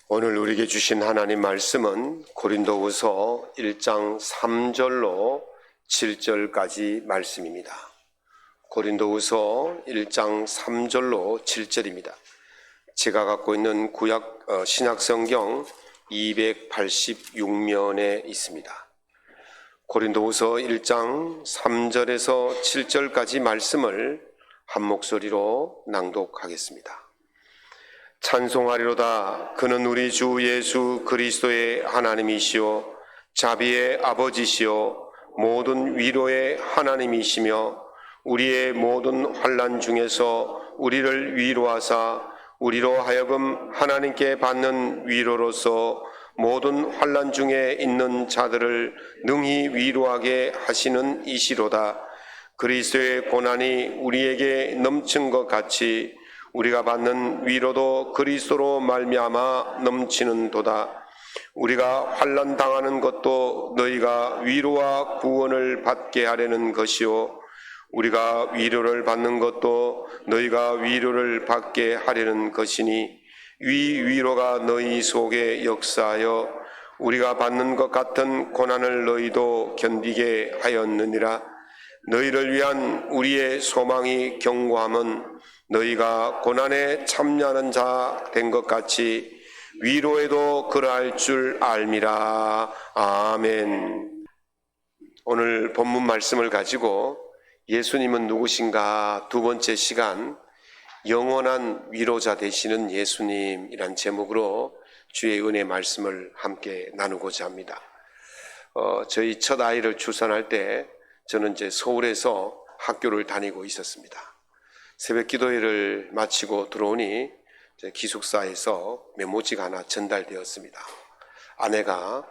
오늘 우리에게 주신 하나님 말씀은 고린도후서 1장 3절로 7절까지 말씀입니다. 고린도후서 1장 3절로 7절입니다. 제가 갖고 있는 신약 성경 286면에 있습니다. 고린도후서 1장 3절에서 7절까지 말씀을 한 목소리로 낭독하겠습니다. 찬송하리로다. 그는 우리 주 예수 그리스도의 하나님이시오 자비의 아버지시오 모든 위로의 하나님이시며 우리의 모든 환난 중에서 우리를 위로하사 우리로 하여금 하나님께 받는 위로로서 모든 환난 중에 있는 자들을 능히 위로하게 하시는 이시로다. 그리스도의 고난이 우리에게 넘친 것 같이 우리가 받는 위로도 그리스도로 말미암아 넘치는도다. 우리가 환난 당하는 것도 너희가 위로와 구원을 받게 하려는 것이요 우리가 위로를 받는 것도 너희가 위로를 받게 하려는 것이니 위로가 너희 속에 역사하여 우리가 받는 것 같은 고난을 너희도 견디게 하였느니라. 너희를 위한 우리의 소망이 견고함은 너희가 고난에 참여하는 자 된 것 같이 위로에도 그러할 줄 알미라. 아멘. 오늘 본문 말씀을 가지고 예수님은 누구신가 두 번째 시간 영원한 위로자 되시는 예수님이란 제목으로 주의 은혜 말씀을 함께 나누고자 합니다. 저희 첫 아이를 출산할 때 저는 이제 서울에서 학교를 다니고 있었습니다. 새벽 기도회를 마치고 들어오니 기숙사에서 메모지가 하나 전달되었습니다. 아내가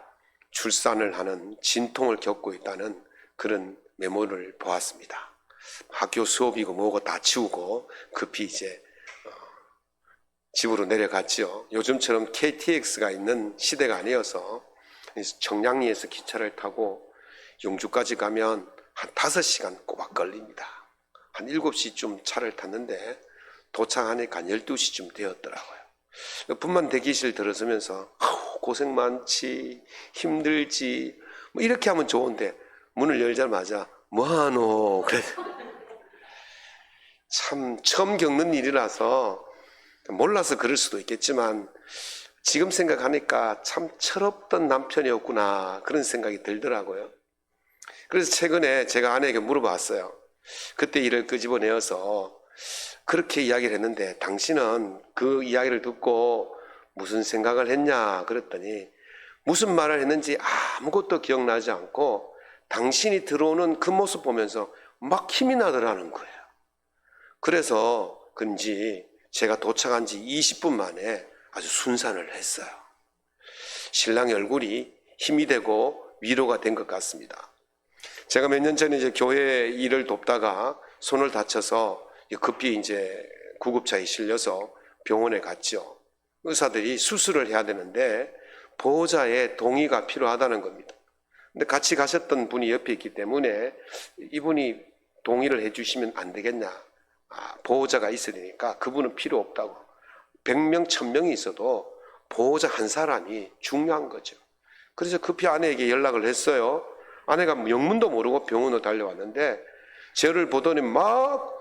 출산을 하는 진통을 겪고 있다는 그런 메모를 보았습니다. 학교 수업이고 뭐고 다 치우고 급히 이제 집으로 내려갔죠. 요즘처럼 KTX가 있는 시대가 아니어서 청량리에서 기차를 타고 용주까지 가면 한 5시간 꼬박 걸립니다. 한 7시쯤 차를 탔는데 도착하니까 12시쯤 되었더라고요. 분만 대기실 들어서면서 고생 많지 힘들지 뭐 이렇게 하면 좋은데 문을 열자마자 뭐하노 그래. 참 처음 겪는 일이라서 몰라서 그럴 수도 있겠지만 지금 생각하니까 참 철없던 남편이었구나 그런 생각이 들더라고요. 그래서 최근에 제가 아내에게 물어봤어요. 그때 일을 끄집어내어서 그렇게 이야기를 했는데 당신은 그 이야기를 듣고 무슨 생각을 했냐 그랬더니 무슨 말을 했는지 아무것도 기억나지 않고 당신이 들어오는 그 모습 보면서 막 힘이 나더라는 거예요. 그래서 그런지 제가 도착한 지 20분 만에 아주 순산을 했어요. 신랑의 얼굴이 힘이 되고 위로가 된 것 같습니다. 제가 몇 년 전에 이제 교회 일을 돕다가 손을 다쳐서 급히 이제 구급차에 실려서 병원에 갔죠. 의사들이 수술을 해야 되는데 보호자의 동의가 필요하다는 겁니다. 근데 같이 가셨던 분이 옆에 있기 때문에 이분이 동의를 해주시면 안 되겠냐. 보호자가 있어야 되니까 그분은 필요 없다고. 100명, 1000명이 있어도 보호자 한 사람이 중요한 거죠. 그래서 급히 아내에게 연락을 했어요. 아내가 영문도 모르고 병원으로 달려왔는데 저를 보더니 막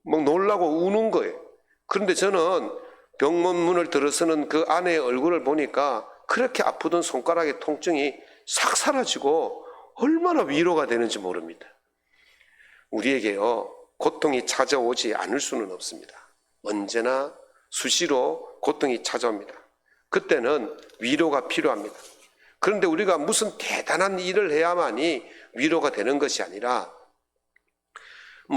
놀라고 우는 거예요. 그런데 저는 병원 문을 들어서는 그 아내의 얼굴을 보니까 그렇게 아프던 손가락의 통증이 싹 사라지고 얼마나 위로가 되는지 모릅니다. 우리에게요 고통이 찾아오지 않을 수는 없습니다. 언제나 수시로 고통이 찾아옵니다. 그때는 위로가 필요합니다. 그런데 우리가 무슨 대단한 일을 해야만이 위로가 되는 것이 아니라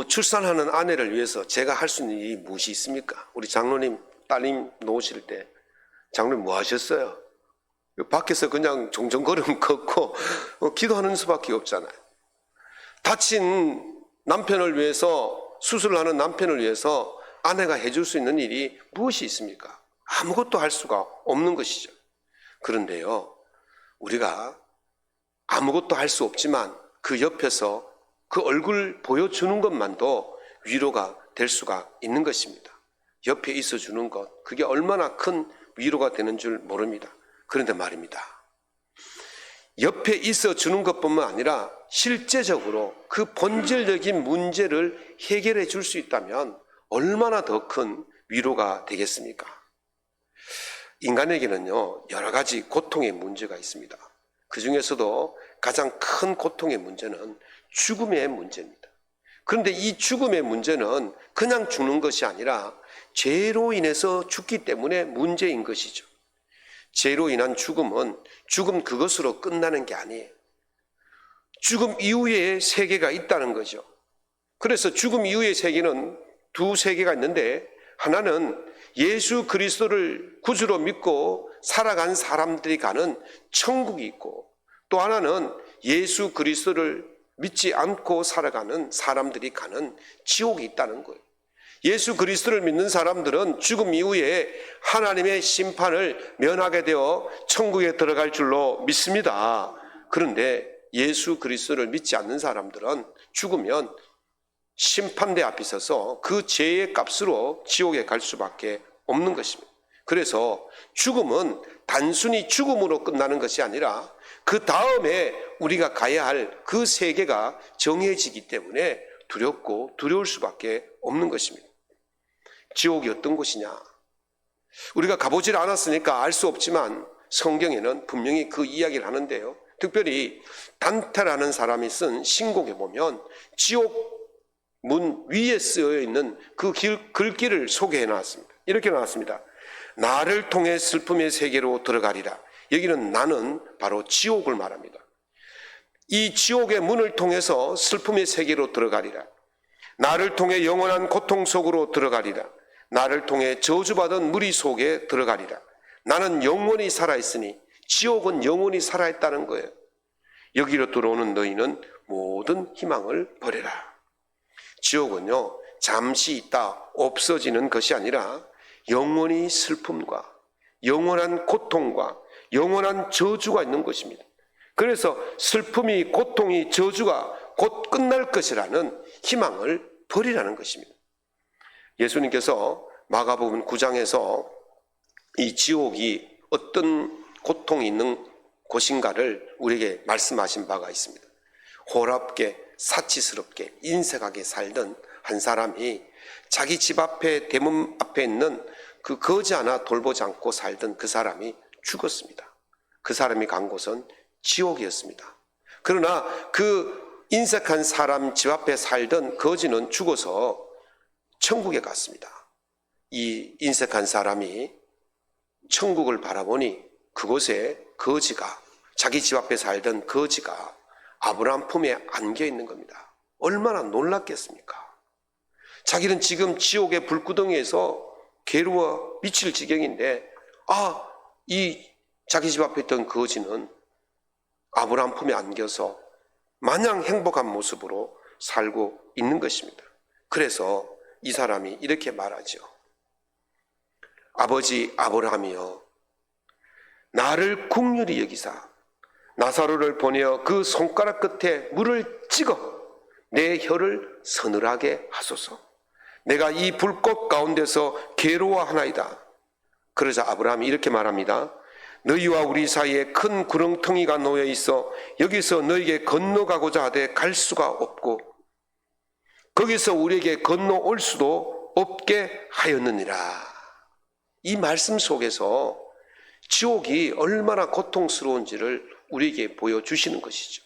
출산하는 아내를 위해서 제가 할 수 있는 일이 무엇이 있습니까? 우리 장로님 따님 놓으실 때 장로님 뭐 하셨어요? 밖에서 그냥 종종걸음 걷고 기도하는 수밖에 없잖아요. 다친 남편을 위해서 수술하는 남편을 위해서 아내가 해줄 수 있는 일이 무엇이 있습니까? 아무것도 할 수가 없는 것이죠. 그런데요 우리가 아무것도 할 수 없지만 그 옆에서 그 얼굴 보여주는 것만도 위로가 될 수가 있는 것입니다. 옆에 있어주는 것, 그게 얼마나 큰 위로가 되는 줄 모릅니다. 그런데 말입니다, 옆에 있어 주는 것뿐만 아니라 실제적으로 그 본질적인 문제를 해결해 줄 수 있다면 얼마나 더 큰 위로가 되겠습니까? 인간에게는요, 여러 가지 고통의 문제가 있습니다. 그 중에서도 가장 큰 고통의 문제는 죽음의 문제입니다. 그런데 이 죽음의 문제는 그냥 죽는 것이 아니라 죄로 인해서 죽기 때문에 문제인 것이죠. 죄로 인한 죽음은 죽음 그것으로 끝나는 게 아니에요. 죽음 이후에 세계가 있다는 거죠. 그래서 죽음 이후의 세계는 두 세계가 있는데, 하나는 예수 그리스도를 구주로 믿고 살아간 사람들이 가는 천국이 있고, 또 하나는 예수 그리스도를 믿지 않고 살아가는 사람들이 가는 지옥이 있다는 거예요. 예수 그리스도를 믿는 사람들은 죽음 이후에 하나님의 심판을 면하게 되어 천국에 들어갈 줄로 믿습니다. 그런데 예수 그리스도를 믿지 않는 사람들은 죽으면 심판대 앞에 서서 그 죄의 값으로 지옥에 갈 수밖에 없는 것입니다. 그래서 죽음은 단순히 죽음으로 끝나는 것이 아니라 그 다음에 우리가 가야 할 그 세계가 정해지기 때문에 두렵고 두려울 수밖에 없는 것입니다. 지옥이 어떤 곳이냐? 우리가 가보질 않았으니까 알 수 없지만 성경에는 분명히 그 이야기를 하는데요. 특별히 단테라는 사람이 쓴 신곡에 보면 지옥 문 위에 쓰여 있는 그 글귀를 소개해 놨습니다. 이렇게 나왔습니다. 나를 통해 슬픔의 세계로 들어가리라. 여기는 나는 바로 지옥을 말합니다. 이 지옥의 문을 통해서 슬픔의 세계로 들어가리라. 나를 통해 영원한 고통 속으로 들어가리라. 나를 통해 저주받은 무리 속에 들어가리라. 나는 영원히 살아있으니, 지옥은 영원히 살아있다는 거예요. 여기로 들어오는 너희는 모든 희망을 버려라. 지옥은요, 잠시 있다 없어지는 것이 아니라 영원히 슬픔과 영원한 고통과 영원한 저주가 있는 것입니다. 그래서 슬픔이, 고통이, 저주가 곧 끝날 것이라는 희망을 버리라는 것입니다. 예수님께서 마가복음 9장에서 이 지옥이 어떤 고통이 있는 곳인가를 우리에게 말씀하신 바가 있습니다. 호랍게 사치스럽게 인색하게 살던 한 사람이 자기 집 앞에, 대문 앞에 있는 그 거지 하나 돌보지 않고 살던 그 사람이 죽었습니다. 그 사람이 간 곳은 지옥이었습니다. 그러나 그 인색한 사람 집 앞에 살던 거지는 죽어서 천국에 갔습니다. 이 인색한 사람이 천국을 바라보니 그곳에 거지가, 자기 집 앞에 살던 거지가 아브라함 품에 안겨 있는 겁니다. 얼마나 놀랐겠습니까? 자기는 지금 지옥의 불구덩이에서 괴로워 미칠 지경인데, 이 자기 집 앞에 있던 거지는 아브라함 품에 안겨서 마냥 행복한 모습으로 살고 있는 것입니다. 그래서 이 사람이 이렇게 말하죠. 아버지 아브라함이여, 나를 긍휼히 여기사 나사로를 보내어 그 손가락 끝에 물을 찍어 내 혀를 서늘하게 하소서. 내가 이 불꽃 가운데서 괴로워하나이다. 그러자 아브라함이 이렇게 말합니다. 너희와 우리 사이에 큰 구렁텅이가 놓여 있어 여기서 너에게 건너가고자 하되 갈 수가 없고 거기서 우리에게 건너올 수도 없게 하였느니라. 이 말씀 속에서 지옥이 얼마나 고통스러운지를 우리에게 보여주시는 것이죠.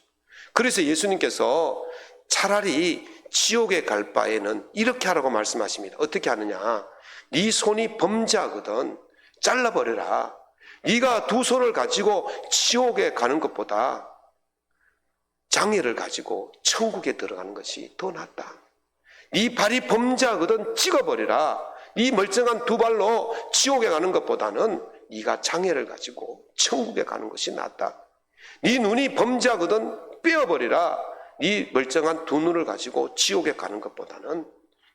그래서 예수님께서 차라리 지옥에 갈 바에는 이렇게 하라고 말씀하십니다. 어떻게 하느냐? 네 손이 범죄하거든 잘라버려라. 네가 두 손을 가지고 지옥에 가는 것보다 장애를 가지고 천국에 들어가는 것이 더 낫다. 네 발이 범죄하거든 찍어버리라. 네 멀쩡한 두 발로 지옥에 가는 것보다는 네가 장애를 가지고 천국에 가는 것이 낫다. 네 눈이 범죄하거든 빼어버리라. 네 멀쩡한 두 눈을 가지고 지옥에 가는 것보다는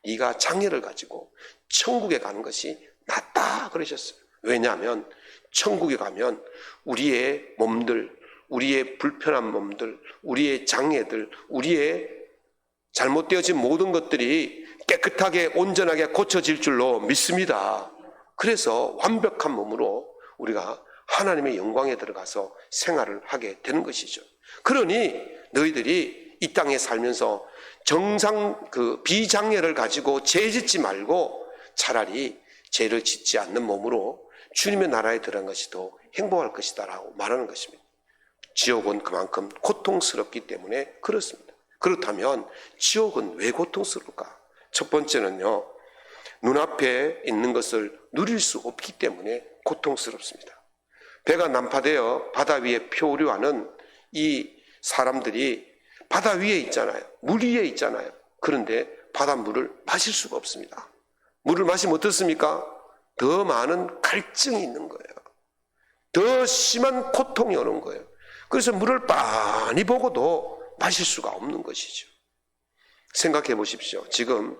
네가 장애를 가지고 천국에 가는 것이 낫다 그러셨어요. 왜냐하면 천국에 가면 우리의 몸들, 우리의 불편한 몸들, 우리의 장애들, 우리의 잘못되어진 모든 것들이 깨끗하게 온전하게 고쳐질 줄로 믿습니다. 그래서 완벽한 몸으로 우리가 하나님의 영광에 들어가서 생활을 하게 되는 것이죠. 그러니 너희들이 이 땅에 살면서 정상 비장애를 가지고 죄 짓지 말고 차라리 죄를 짓지 않는 몸으로 주님의 나라에 들어간 것이 더 행복할 것이다 라고 말하는 것입니다. 지옥은 그만큼 고통스럽기 때문에 그렇습니다. 그렇다면 지옥은 왜 고통스러울까? 첫 번째는요, 눈앞에 있는 것을 누릴 수 없기 때문에 고통스럽습니다. 배가 난파되어 바다 위에漂流하는 이 사람들이 바다 위에 있잖아요. 물 위에 있잖아요. 그런데 바닷물을 마실 수가 없습니다. 물을 마시면 어떻습니까? 더 많은 갈증이 있는 거예요. 더 심한 고통이 오는 거예요. 그래서 물을 빤히 보고도 마실 수가 없는 것이죠. 생각해 보십시오. 지금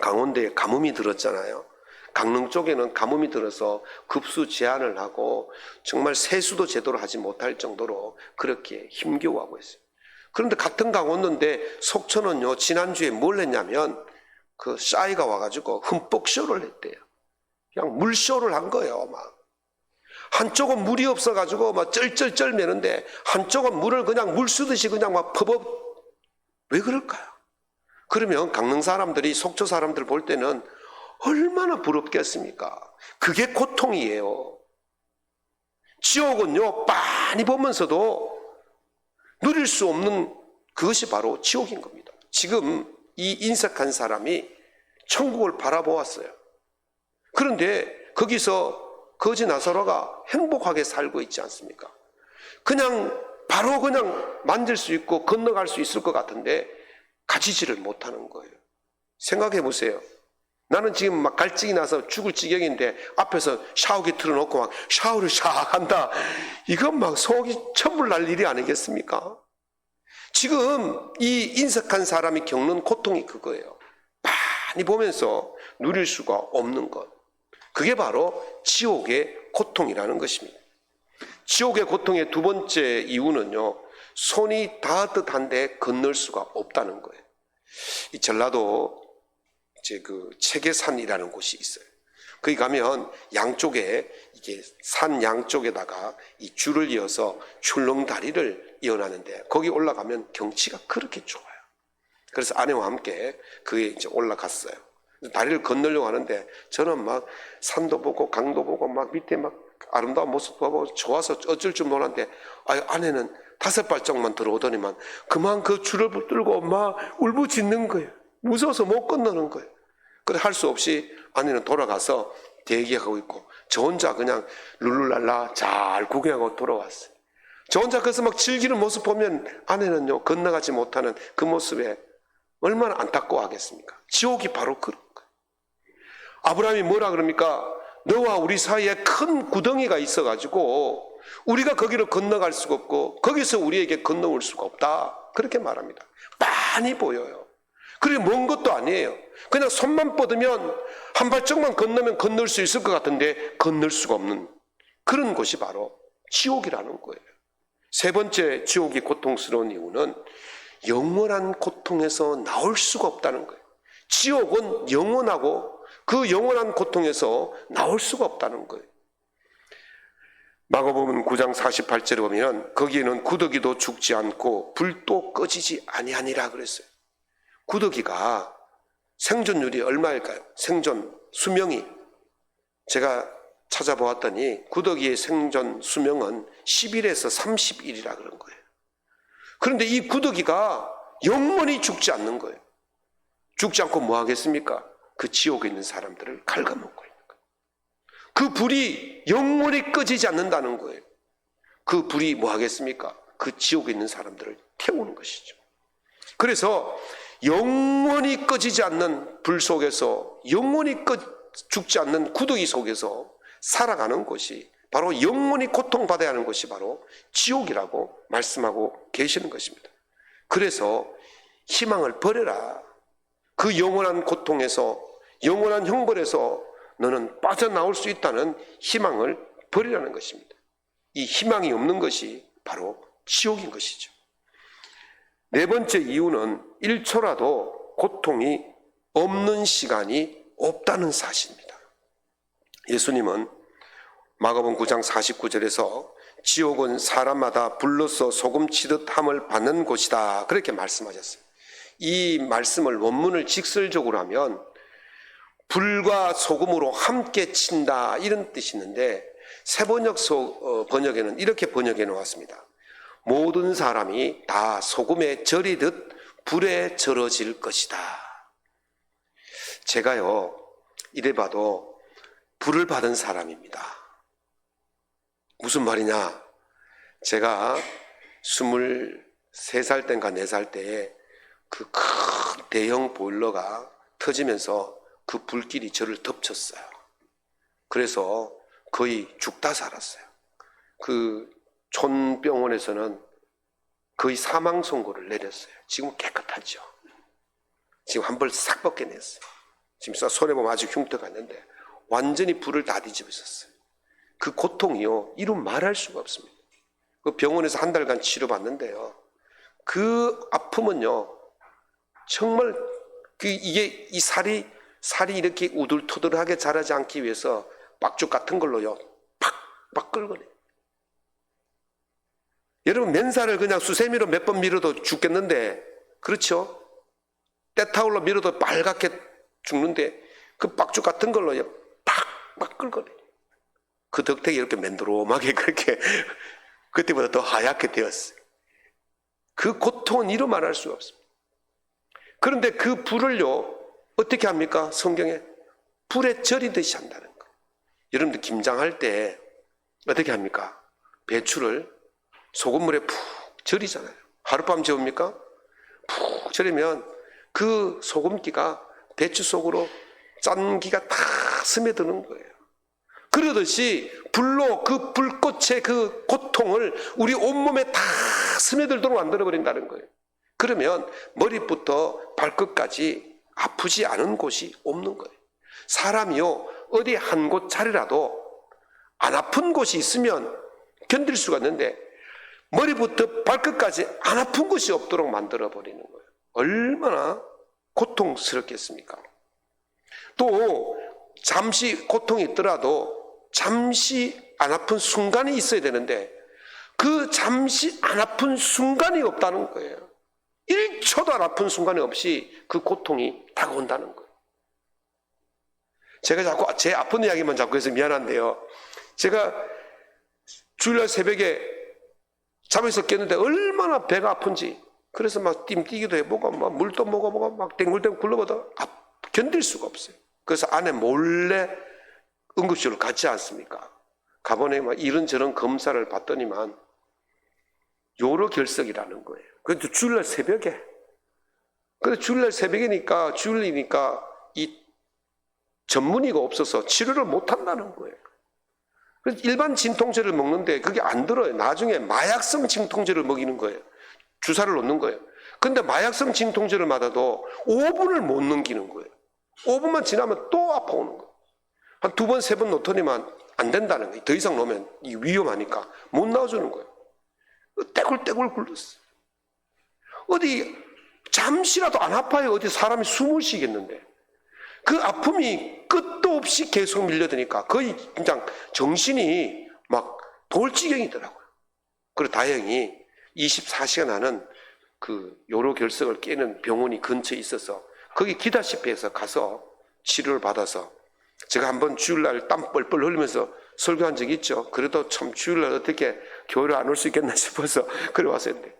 강원도에 가뭄이 들었잖아요. 강릉 쪽에는 가뭄이 들어서 급수 제한을 하고 정말 세수도 제대로 하지 못할 정도로 그렇게 힘겨워하고 있어요. 그런데 같은 강원도인데 속초는요, 지난주에 뭘 했냐면 그 싸이가 와가지고 흠뻑 쇼를 했대요. 그냥 물쇼를 한 거예요. 막 한쪽은 물이 없어가지고 막 쩔쩔쩔 매는데 한쪽은 물을 그냥 물 쓰듯이 그냥 막 퍼벅. 왜 그럴까요? 그러면 강릉 사람들이 속초 사람들 볼 때는 얼마나 부럽겠습니까? 그게 고통이에요. 지옥은요, 빤히 보면서도 누릴 수 없는 그것이 바로 지옥인 겁니다. 지금 이 인석한 사람이 천국을 바라보았어요. 그런데 거기서 거지 나사로가 행복하게 살고 있지 않습니까? 그냥 바로 그냥 만질 수 있고 건너갈 수 있을 것 같은데 가지지를 못하는 거예요. 생각해 보세요. 나는 지금 막 갈증이 나서 죽을 지경인데 앞에서 샤워기 틀어놓고 막 샤워를 샥 한다. 이건 막 속이 천불 날 일이 아니겠습니까? 지금 이 인석한 사람이 겪는 고통이 그거예요. 많이 보면서 누릴 수가 없는 것. 그게 바로 지옥의 고통이라는 것입니다. 지옥의 고통의 두 번째 이유는요, 손이 닿듯한데 건널 수가 없다는 거예요. 이 전라도 이제 그 체계산이라는 곳이 있어요. 거기 가면 양쪽에 이게 산 양쪽에다가 이 줄을 이어서 출렁다리를 이어놨는데 거기 올라가면 경치가 그렇게 좋아요. 그래서 아내와 함께 그에 이제 올라갔어요. 다리를 건너려고 하는데 저는 막 산도 보고 강도 보고 막 밑에 막 아름다운 모습 보고 좋아서 어쩔 줄 몰랐는데 아내는 5발짝만 들어오더니만 그만 그 줄을 붙들고 막 울부짖는 거예요. 무서워서 못 건너는 거예요. 그래 할 수 없이 아내는 돌아가서 대기하고 있고 저 혼자 그냥 룰루랄라 잘 구경하고 돌아왔어요. 저 혼자 그래서 막 즐기는 모습 보면 아내는요 건너가지 못하는 그 모습에 얼마나 안타까워하겠습니까? 지옥이 바로 그런 거예요. 아브라함이 뭐라 그럽니까? 너와 우리 사이에 큰 구덩이가 있어가지고 우리가 거기로 건너갈 수가 없고 거기서 우리에게 건너올 수가 없다. 그렇게 말합니다. 빤히 보여요. 그리고 먼 것도 아니에요. 그냥 손만 뻗으면 한 발짝만 건너면 건널 수 있을 것 같은데 건널 수가 없는 그런 곳이 바로 지옥이라는 거예요. 세 번째 지옥이 고통스러운 이유는 영원한 고통에서 나올 수가 없다는 거예요. 지옥은 영원하고 그 영원한 고통에서 나올 수가 없다는 거예요. 마가복음 9장 48절에 보면 거기에는 구더기도 죽지 않고 불도 꺼지지 아니하니라 그랬어요. 구더기가 생존율이 얼마일까요? 생존 수명이 제가 찾아보았더니 구더기의 생존 수명은 10일에서 30일이라 그런 거예요. 그런데 이 구더기가 영원히 죽지 않는 거예요. 죽지 않고 뭐 하겠습니까? 그 지옥에 있는 사람들을 갉아먹고 있는 거예요. 그 불이 영원히 꺼지지 않는다는 거예요. 그 불이 뭐 하겠습니까? 그 지옥에 있는 사람들을 태우는 것이죠. 그래서 영원히 꺼지지 않는 불 속에서 영원히 죽지 않는 구더기 속에서 살아가는 것이 바로 영원히 고통받아야 하는 것이 바로 지옥이라고 말씀하고 계시는 것입니다. 그래서 희망을 버려라. 그 영원한 고통에서 영원한 형벌에서 너는 빠져나올 수 있다는 희망을 버리라는 것입니다. 이 희망이 없는 것이 바로 지옥인 것이죠. 네 번째 이유는 1초라도 고통이 없는 시간이 없다는 사실입니다. 예수님은 마가복음 9장 49절에서 지옥은 사람마다 불로써 소금 치듯 함을 받는 곳이다, 그렇게 말씀하셨어요. 이 말씀을 원문을 직설적으로 하면 불과 소금으로 함께 친다, 이런 뜻이 있는데 새번역 번역에는 이렇게 번역해 놓았습니다. 모든 사람이 다 소금에 절이듯 불에 절어질 것이다. 제가요, 이래 봐도 불을 받은 사람입니다. 무슨 말이냐? 제가 23살 때인가 4살 때에 그 큰 대형 보일러가 터지면서 그 불길이 저를 덮쳤어요. 그래서 거의 죽다 살았어요. 그 촌병원에서는 거의 사망 선고를 내렸어요. 지금 깨끗하죠. 지금 한 벌 싹 벗겨냈어요. 지금 손에 보면 아주 흉터가 있는데 완전히 불을 다 뒤집어 있었어요. 그 고통이요, 이루 말할 수가 없습니다. 그 병원에서 한 달간 치료받는데요, 그 아픔은요, 정말 이게 이 살이 이렇게 우둘투둘하게 자라지 않기 위해서 빡죽 같은 걸로요, 팍팍 긁어내요. 여러분, 맨살을 그냥 수세미로 몇 번 밀어도 죽겠는데, 그렇죠? 때타올로 밀어도 빨갛게 죽는데 그 빡죽 같은 걸로요, 팍팍 긁어내요. 그 덕택이 이렇게 맨드롬하게 그렇게 그때보다 더 하얗게 되었어요. 그 고통은 이루 말할 수가 없습니다. 그런데 그 불을요, 어떻게 합니까? 성경에 불에 절이듯이 한다는 거예요. 여러분들 김장할 때 어떻게 합니까? 배추를 소금물에 푹 절이잖아요. 하룻밤 재웁니까? 푹 절이면 그 소금기가 배추 속으로 짠기가 다 스며드는 거예요. 그러듯이 불로 그 불꽃의 그 고통을 우리 온몸에 다 스며들도록 만들어버린다는 거예요. 그러면 머리부터 발끝까지 아프지 않은 곳이 없는 거예요. 사람이요, 어디 한 곳 자리라도 안 아픈 곳이 있으면 견딜 수가 있는데 머리부터 발끝까지 안 아픈 곳이 없도록 만들어버리는 거예요. 얼마나 고통스럽겠습니까? 또 잠시 고통이 있더라도 잠시 안 아픈 순간이 있어야 되는데 그 잠시 안 아픈 순간이 없다는 거예요. 1초도 안 아픈 순간이 없이 그 고통이 다가온다는 거예요. 제가 자꾸 제 아픈 이야기만 자꾸 해서 미안한데요, 제가 주일날 새벽에 잠에서 깼는데 얼마나 배가 아픈지, 그래서 막 뛰기도 해보고 막 물도 먹어보고 막 땡글땡글 굴러보다 견딜 수가 없어요. 그래서 아내 몰래 응급실로 갔지 않습니까? 가보니 막 이런저런 검사를 받더니만 요로결석이라는 거예요. 그래도 주일날 새벽에. 그래서 주일날 새벽이니까, 주일이니까 이 전문의가 없어서 치료를 못 한다는 거예요. 그래서 일반 진통제를 먹는데 그게 안 들어요. 나중에 마약성 진통제를 먹이는 거예요. 주사를 놓는 거예요. 근데 마약성 진통제를 맞아도 5분을 못 넘기는 거예요. 5분만 지나면 또 아파오는 거예요. 한 2번, 3번 놓더니만 안 된다는 거예요. 더 이상 놓으면 위험하니까 못 나와주는 거예요. 떼굴떼굴 굴렀어요. 어디 잠시라도 안 아파요. 어디 사람이 숨을 쉬겠는데 그 아픔이 끝도 없이 계속 밀려드니까 거의 그냥 정신이 막 돌지경이더라고요. 그리고 다행히 24시간 하는 그 요로결석을 깨는 병원이 근처에 있어서 거기 기다시피 해서 가서 치료를 받아서, 제가 한번 주일날 땀 뻘뻘 흘리면서 설교한 적이 있죠. 그래도 참 주일날 어떻게 교회를 안 올 수 있겠나 싶어서 그래 왔었는데,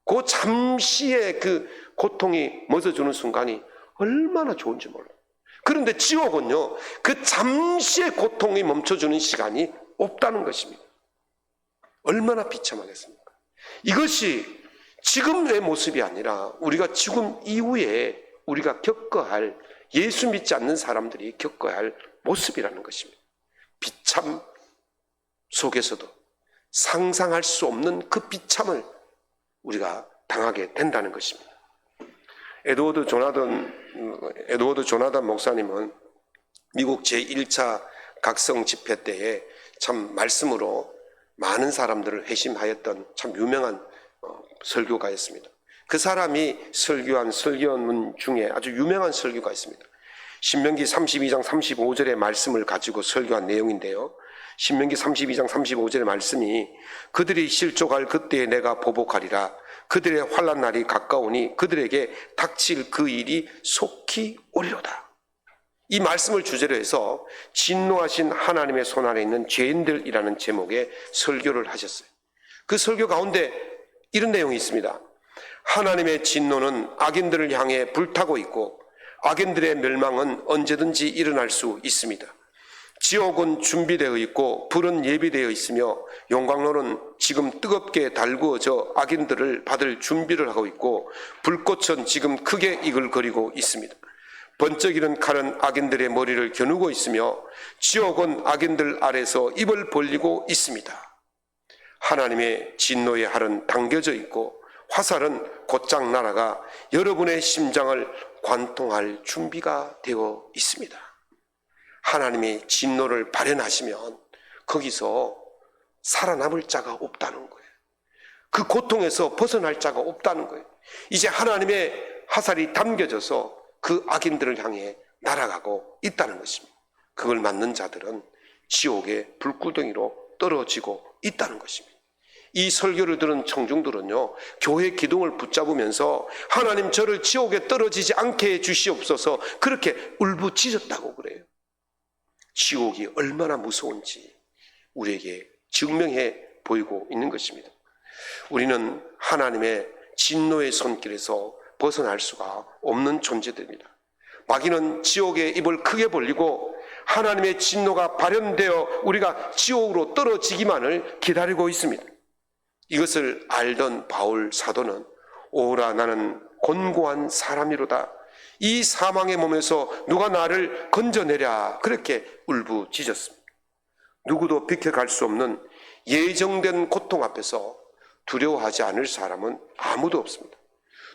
그 잠시의 그 고통이 멎어주는 순간이 얼마나 좋은지 몰라요. 그런데 지옥은요, 그 잠시의 고통이 멈춰주는 시간이 없다는 것입니다. 얼마나 비참하겠습니까? 이것이 지금의 모습이 아니라 우리가 지금 이후에 우리가 겪어야 할, 예수 믿지 않는 사람들이 겪어야 할 모습이라는 것입니다. 비참 속에서도 상상할 수 없는 그 비참을 우리가 당하게 된다는 것입니다. 에드워드 조나단 목사님은 미국 제1차 각성 집회 때에 참 말씀으로 많은 사람들을 회심하였던 참 유명한 설교가였습니다. 그 사람이 설교한 설교문 중에 아주 유명한 설교가 있습니다. 신명기 32장 35절의 말씀을 가지고 설교한 내용인데요. 신명기 32장 35절의 말씀이 그들이 실족할 그때에 내가 보복하리라. 그들의 환난 날이 가까우니 그들에게 닥칠 그 일이 속히 오리로다. 이 말씀을 주제로 해서 진노하신 하나님의 손 아래 있는 죄인들이라는 제목의 설교를 하셨어요. 그 설교 가운데 이런 내용이 있습니다. 하나님의 진노는 악인들을 향해 불타고 있고 악인들의 멸망은 언제든지 일어날 수 있습니다. 지옥은 준비되어 있고 불은 예비되어 있으며 용광로는 지금 뜨겁게 달구어져 악인들을 받을 준비를 하고 있고 불꽃은 지금 크게 이글거리고 있습니다. 번쩍이는 칼은 악인들의 머리를 겨누고 있으며 지옥은 악인들 아래서 입을 벌리고 있습니다. 하나님의 진노의 활은 당겨져 있고 화살은 곧장 날아가 여러분의 심장을 관통할 준비가 되어 있습니다. 하나님의 진노를 발현하시면 거기서 살아남을 자가 없다는 거예요. 그 고통에서 벗어날 자가 없다는 거예요. 이제 하나님의 화살이 담겨져서 그 악인들을 향해 날아가고 있다는 것입니다. 그걸 맞는 자들은 지옥의 불구덩이로 떨어지고 있다는 것입니다. 이 설교를 들은 청중들은요, 교회 기둥을 붙잡으면서 하나님 저를 지옥에 떨어지지 않게 해주시옵소서 그렇게 울부짖었다고 그래요. 지옥이 얼마나 무서운지 우리에게 증명해 보이고 있는 것입니다. 우리는 하나님의 진노의 손길에서 벗어날 수가 없는 존재들입니다. 마귀는 지옥의 입을 크게 벌리고 하나님의 진노가 발현되어 우리가 지옥으로 떨어지기만을 기다리고 있습니다. 이것을 알던 바울 사도는 오라 나는 곤고한 사람이로다. 이 사망의 몸에서 누가 나를 건져내랴 그렇게 울부짖었습니다. 누구도 비켜갈 수 없는 예정된 고통 앞에서 두려워하지 않을 사람은 아무도 없습니다.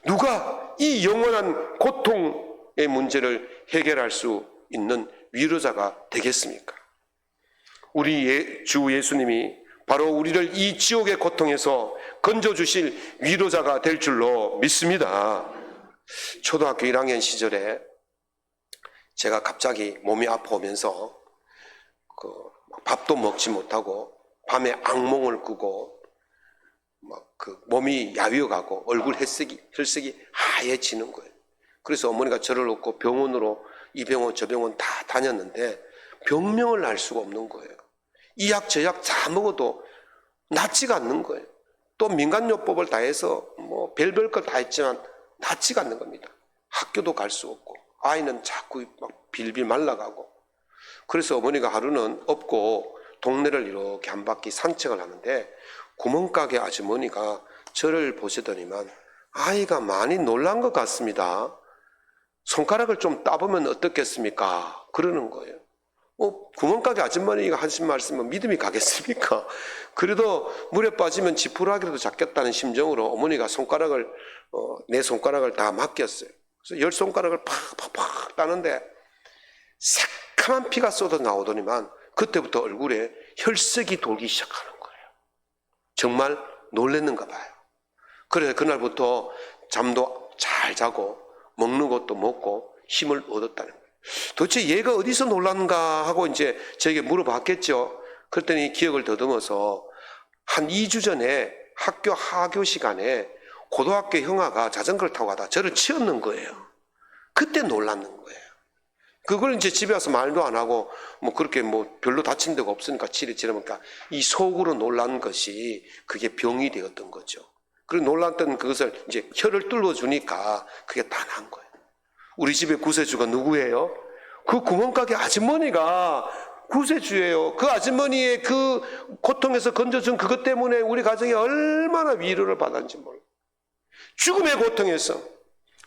누가 이 영원한 고통의 문제를 해결할 수 있는 위로자가 되겠습니까? 우리 주 예수님이 바로 우리를 이 지옥의 고통에서 건져주실 위로자가 될 줄로 믿습니다. 초등학교 1학년 시절에 제가 갑자기 몸이 아파오면서 밥도 먹지 못하고 밤에 악몽을 꾸고 몸이 야위어가고 얼굴 혈색이 하얘지는 거예요. 그래서 어머니가 저를 놓고 병원으로 이 병원 저 병원 다 다녔는데 병명을 알 수가 없는 거예요. 이 약 저 약 다 먹어도 낫지가 않는 거예요. 또 민간요법을 다 해서 별별 걸 다 했지만 낫지가 않는 겁니다. 학교도 갈 수 없고 아이는 자꾸 막 빌빌 말라가고. 그래서 어머니가 하루는 업고 동네를 이렇게 한 바퀴 산책을 하는데 구멍가게 아주머니가 저를 보시더니만 아이가 많이 놀란 것 같습니다. 손가락을 좀 따보면 어떻겠습니까? 그러는 거예요. 구멍가게 아주머니가 하신 말씀은 믿음이 가겠습니까? 그래도 물에 빠지면 지푸라기라도 잡겠다는 심정으로 어머니가 내 손가락을 다 맡겼어요. 그래서 10손가락을 팍팍팍 따는데 새카만 피가 쏟아 나오더니만 그때부터 얼굴에 혈색이 돌기 시작하는 거예요. 정말 놀랬는가 봐요. 그래서 그날부터 잠도 잘 자고 먹는 것도 먹고 힘을 얻었다는 거예요. 도대체 얘가 어디서 놀랐는가 하고 이제 저에게 물어봤겠죠. 그랬더니 기억을 더듬어서 한 2주 전에 학교 하교 시간에 고등학교 형아가 자전거를 타고 가다 저를 치었는 거예요. 그때 놀랐는 거예요. 그걸 이제 집에 와서 말도 안 하고 그렇게 별로 다친 데가 없으니까 지르니까 이 속으로 놀란 것이 그게 병이 되었던 거죠. 그리고 놀랐던 그것을 이제 혀를 뚫어주니까 그게 다 난 거예요. 우리 집의 구세주가 누구예요? 그 구멍가게 아주머니가 구세주예요. 그 아주머니의 그 고통에서 건져준 그것 때문에 우리 가정이 얼마나 위로를 받았는지 몰라요. 죽음의 고통에서,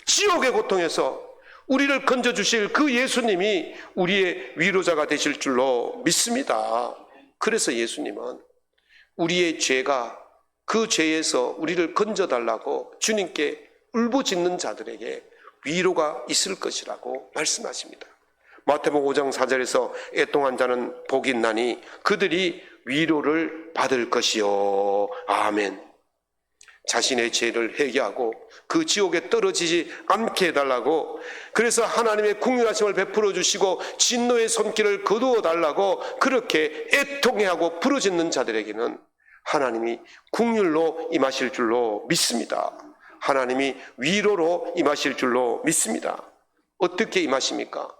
지옥의 고통에서 우리를 건져주실 그 예수님이 우리의 위로자가 되실 줄로 믿습니다. 그래서 예수님은 우리의 죄가 그 죄에서 우리를 건져달라고 주님께 울부짖는 자들에게 위로가 있을 것이라고 말씀하십니다. 마태복음 5장 4절에서 애통한 자는 복이 있나니 그들이 위로를 받을 것이요. 아멘. 자신의 죄를 회개하고 그 지옥에 떨어지지 않게 해달라고, 그래서 하나님의 긍휼하심을 베풀어 주시고 진노의 손길을 거두어 달라고 그렇게 애통해하고 부르짖는 자들에게는 하나님이 긍휼로 임하실 줄로 믿습니다. 하나님이 위로로 임하실 줄로 믿습니다. 어떻게 임하십니까?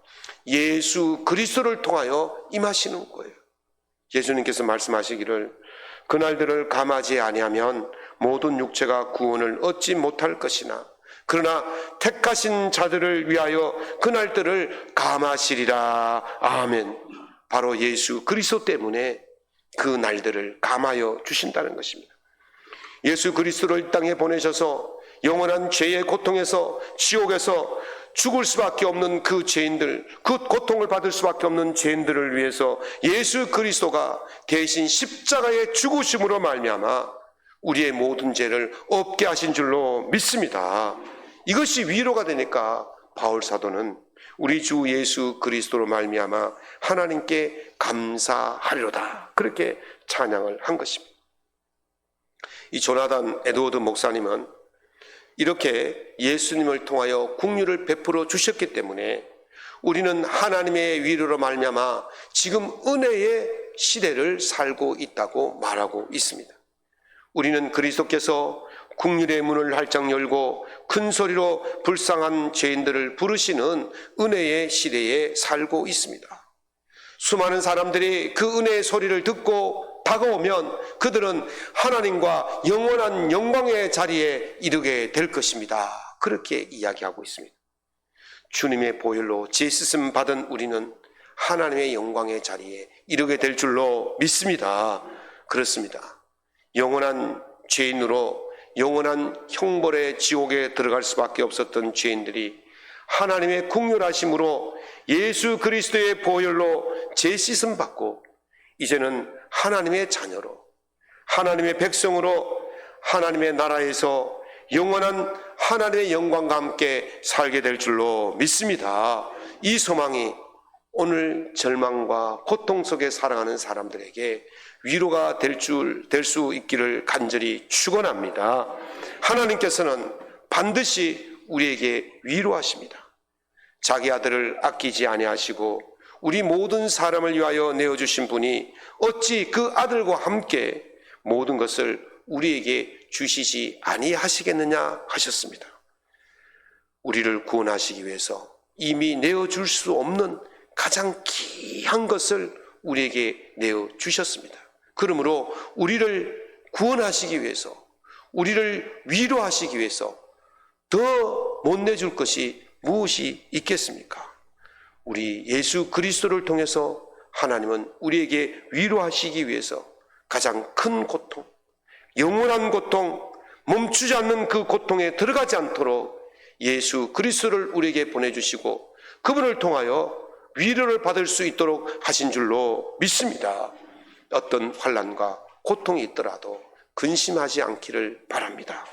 예수 그리스도를 통하여 임하시는 거예요. 예수님께서 말씀하시기를 그날들을 감하지 아니하면 모든 육체가 구원을 얻지 못할 것이나 그러나 택하신 자들을 위하여 그날들을 감하시리라. 아멘. 바로 예수 그리스도 때문에 그 날들을 감하여 주신다는 것입니다. 예수 그리스도를 이 땅에 보내셔서 영원한 죄의 고통에서, 지옥에서 죽을 수밖에 없는 그 죄인들, 그 고통을 받을 수밖에 없는 죄인들을 위해서 예수 그리스도가 대신 십자가의 죽으심으로 말미암아 우리의 모든 죄를 없게 하신 줄로 믿습니다. 이것이 위로가 되니까 바울 사도는 우리 주 예수 그리스도로 말미암아 하나님께 감사하리로다, 그렇게 찬양을 한 것입니다. 이 조나단 에드워드 목사님은 이렇게 예수님을 통하여 긍휼을 베풀어 주셨기 때문에 우리는 하나님의 위로로 말미암아 지금 은혜의 시대를 살고 있다고 말하고 있습니다. 우리는 그리스도께서 긍휼의 문을 활짝 열고 큰 소리로 불쌍한 죄인들을 부르시는 은혜의 시대에 살고 있습니다. 수많은 사람들이 그 은혜의 소리를 듣고 다가오면 그들은 하나님과 영원한 영광의 자리에 이르게 될 것입니다. 그렇게 이야기하고 있습니다. 주님의 보혈로 죄 씻음 받은 우리는 하나님의 영광의 자리에 이르게 될 줄로 믿습니다. 그렇습니다. 영원한 죄인으로 영원한 형벌의 지옥에 들어갈 수밖에 없었던 죄인들이 하나님의 긍휼하심으로 예수 그리스도의 보혈로 죄 씻음 받고 이제는 하나님의 자녀로, 하나님의 백성으로 하나님의 나라에서 영원한 하나님의 영광과 함께 살게 될 줄로 믿습니다. 이 소망이 오늘 절망과 고통 속에 살아가는 사람들에게 위로가 될 수 있기를 간절히 축원합니다. 하나님께서는 반드시 우리에게 위로하십니다. 자기 아들을 아끼지 아니하시고 우리 모든 사람을 위하여 내어주신 분이 어찌 그 아들과 함께 모든 것을 우리에게 주시지 아니하시겠느냐 하셨습니다. 우리를 구원하시기 위해서 이미 내어줄 수 없는 가장 귀한 것을 우리에게 내어주셨습니다. 그러므로 우리를 구원하시기 위해서, 우리를 위로하시기 위해서 더 못 내줄 것이 무엇이 있겠습니까? 우리 예수 그리스도를 통해서 하나님은 우리에게 위로하시기 위해서 가장 큰 고통, 영원한 고통, 멈추지 않는 그 고통에 들어가지 않도록 예수 그리스도를 우리에게 보내주시고 그분을 통하여 위로를 받을 수 있도록 하신 줄로 믿습니다. 어떤 환난과 고통이 있더라도 근심하지 않기를 바랍니다.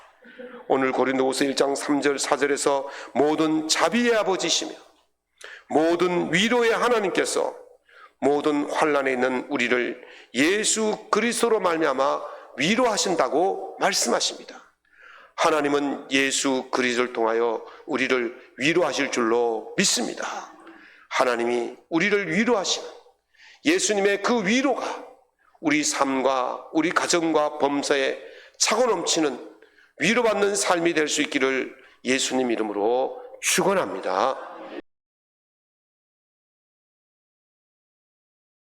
오늘 고린도후서 1장 3절 4절에서 모든 자비의 아버지시며 모든 위로의 하나님께서 모든 환난에 있는 우리를 예수 그리스도로 말미암아 위로하신다고 말씀하십니다. 하나님은 예수 그리스도를 통하여 우리를 위로하실 줄로 믿습니다. 하나님이 우리를 위로하시는 예수님의 그 위로가 우리 삶과 우리 가정과 범사에 차고 넘치는 위로받는 삶이 될 수 있기를 예수님 이름으로 축원합니다.